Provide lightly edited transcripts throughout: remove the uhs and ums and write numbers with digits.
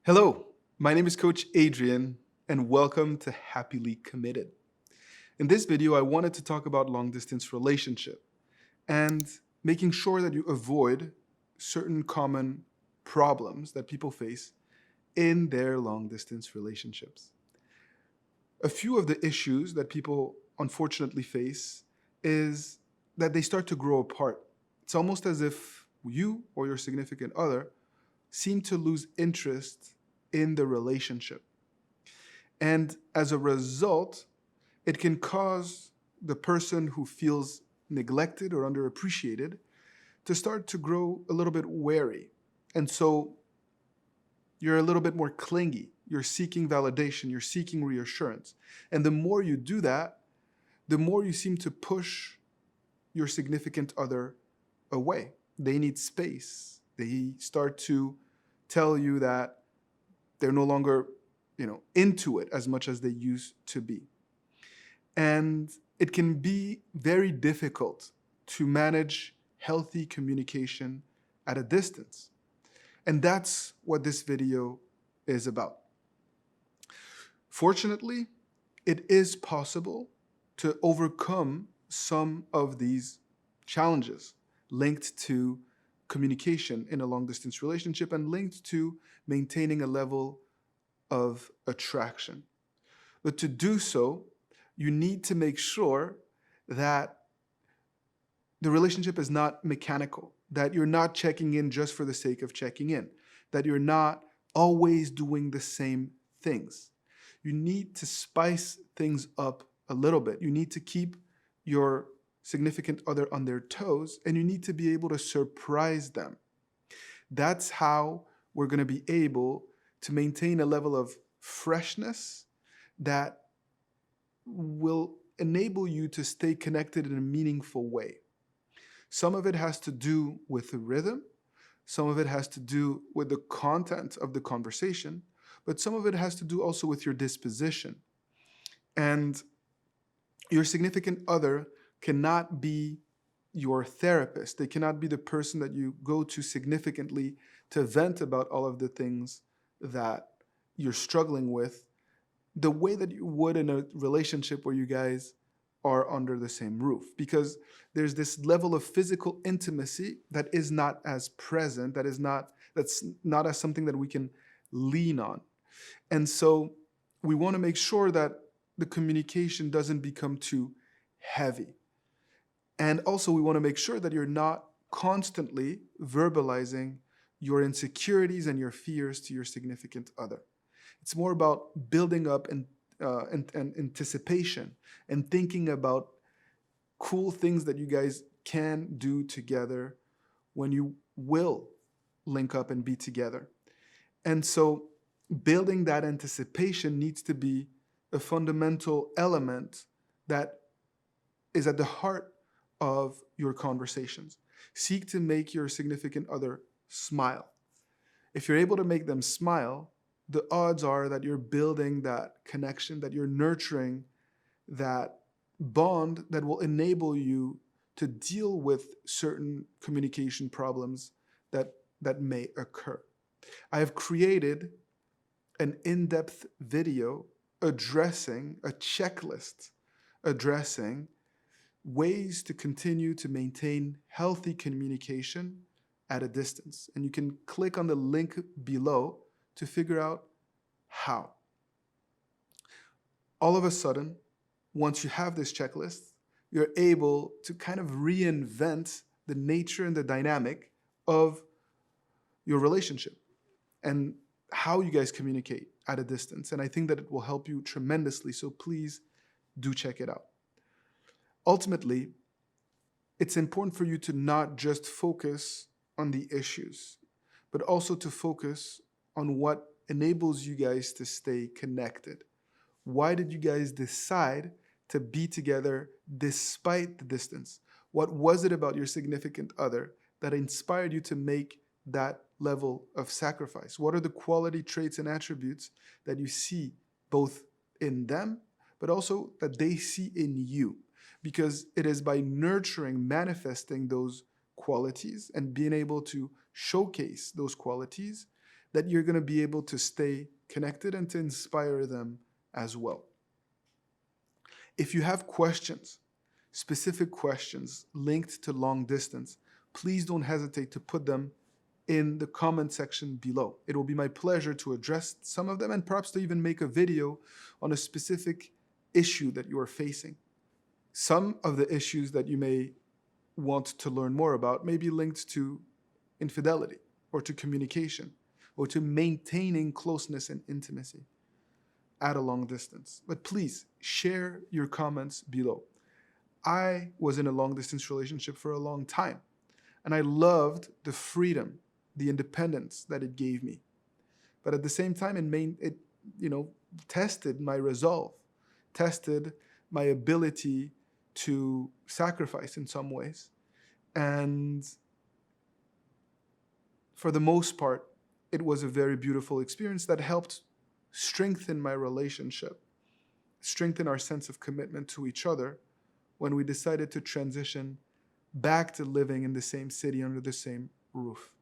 Hello, my name is Coach Adrian, and welcome to Happily Committed. In this video, I wanted to talk about long-distance relationship and making sure that you avoid certain common problems that people face in their long-distance relationships. A few of the issues that people unfortunately face is that they start to grow apart. It's almost as if you or your significant other seem to lose interest in the relationship. And as a result, it can cause the person who feels neglected or underappreciated to start to grow a little bit wary. And so you're a little bit more clingy. You're seeking validation. You're seeking reassurance. And the more you do that, the more you seem to push your significant other away. They need space. They start to tell you that they're no longer, into it as much as they used to be. And it can be very difficult to manage healthy communication at a distance. And that's what this video is about. Fortunately, it is possible to overcome some of these challenges linked to communication in a long-distance relationship and linked to maintaining a level of attraction. But to do so, you need to make sure that the relationship is not mechanical, that you're not checking in just for the sake of checking in, that you're not always doing the same things. You need to spice things up a little bit. You need to keep your significant other on their toes, and you need to be able to surprise them. That's how we're going to be able to maintain a level of freshness that will enable you to stay connected in a meaningful way. Some of it has to do with the rhythm. Some of it has to do with the content of the conversation, but some of it has to do also with your disposition. And your significant other cannot be your therapist. They cannot be the person that you go to significantly to vent about all of the things that you're struggling with the way that you would in a relationship where you guys are under the same roof. Because there's this level of physical intimacy that is not as present, that's not as something that we can lean on. And so we want to make sure that the communication doesn't become too heavy. And also we want to make sure that you're not constantly verbalizing your insecurities and your fears to your significant other. It's more about building up and anticipation and thinking about cool things that you guys can do together when you will link up and be together. And so building that anticipation needs to be a fundamental element that is at the heart of your conversations. Seek to make your significant other smile. If you're able to make them smile, the odds are that you're building that connection, that you're nurturing that bond that will enable you to deal with certain communication problems that may occur. I have created an in-depth video addressing a checklist, addressing ways to continue to maintain healthy communication at a distance. And you can click on the link below to figure out how. All of a sudden, once you have this checklist, you're able to kind of reinvent the nature and the dynamic of your relationship and how you guys communicate at a distance. And I think that it will help you tremendously. So please do check it out. Ultimately, it's important for you to not just focus on the issues, but also to focus on what enables you guys to stay connected. Why did you guys decide to be together despite the distance? What was it about your significant other that inspired you to make that level of sacrifice? What are the quality traits and attributes that you see both in them, but also that they see in you? Because it is by nurturing, manifesting those qualities and being able to showcase those qualities that you're going to be able to stay connected and to inspire them as well. If you have questions, specific questions linked to long distance, please don't hesitate to put them in the comment section below. It will be my pleasure to address some of them and perhaps to even make a video on a specific issue that you are facing. Some of the issues that you may want to learn more about may be linked to infidelity or to communication or to maintaining closeness and intimacy at a long distance. But please share your comments below. I was in a long distance relationship for a long time, and I loved the freedom, the independence that it gave me. But at the same time, it tested my resolve, tested my ability to sacrifice in some ways. And for the most part, it was a very beautiful experience that helped strengthen my relationship, strengthen our sense of commitment to each other when we decided to transition back to living in the same city under the same roof.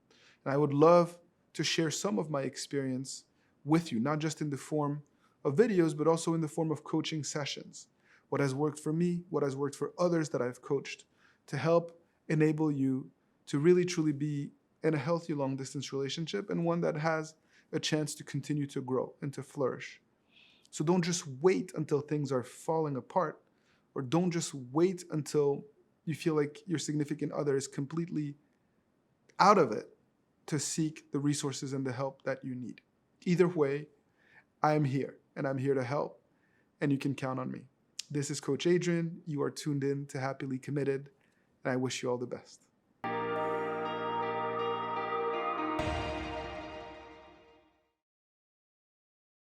And I would love to share some of my experience with you, not just in the form of videos, but also in the form of coaching sessions. What has worked for me, what has worked for others that I've coached, to help enable you to really truly be in a healthy long distance relationship and one that has a chance to continue to grow and to flourish. So don't just wait until things are falling apart, or don't just wait until you feel like your significant other is completely out of it to seek the resources and the help that you need. Either way, I am here, and I'm here to help, and you can count on me. This is Coach Adrian. You are tuned in to Happily Committed, and I wish you all the best.